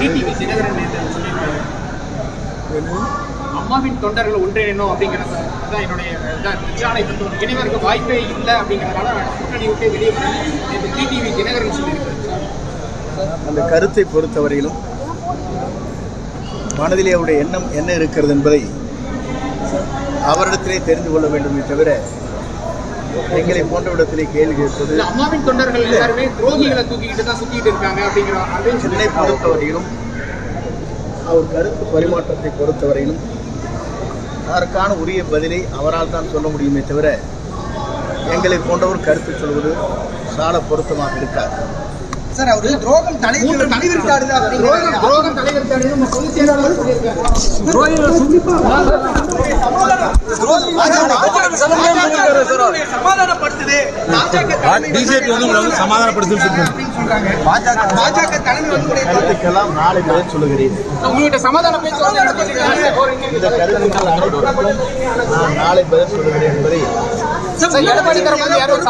TTV Dinakaran சொல்லியிருக்காரு, அம்மாவின் தொண்டர்கள் ஒன்றிணைணும் அப்படிங்கிறது தான் என்னுடைய இனிமே இருக்க வாய்ப்பே இல்லை அப்படிங்கிறதுனால கூட்டணி விட்டு வெளியே டிடிவி தினகரன் சொல்லியிருக்காரு. அந்த கருத்தை பொறுத்தவரையிலும் மனதிலே அவருடைய எண்ணம் என்ன இருக்கிறது என்பதை அவரிடத்திலே தெரிந்து கொள்ள வேண்டுமே தவிர எங்களை போன்றவிடத்திலே கேள்வி கேட்பது. அம்மாவின் தொண்டர்கள் எல்லாருமே துரோகிகளை தூக்கிக்கிட்டு தான் சுத்திட்டு இருக்காங்க அப்படிங்கிற என்னை பொறுத்தவரையிலும் அவர் கருத்து பரிமாற்றத்தை பொறுத்தவரையிலும் அதற்கான உரிய பதிலை அவரால் தான் சொல்ல முடியுமே தவிர எங்களை போன்றவர் கருத்து சொல்வது சால பொருத்தமாக இருக்காது. சார், அவரு துரோகம் தலைவர் சமாதானப்படுத்துது பிஜேபி பாஜக தலைமை கருத்துக்கெல்லாம் நாளை பதில் சொல்லுகிறேன். உங்கள்கிட்ட சமாதான பேச்சு இந்த கருத்துக்கள் நான் நாளை பதில் சொல்லுகிறேன் என்பதை எடப்பாடி தரப்பு யாரும்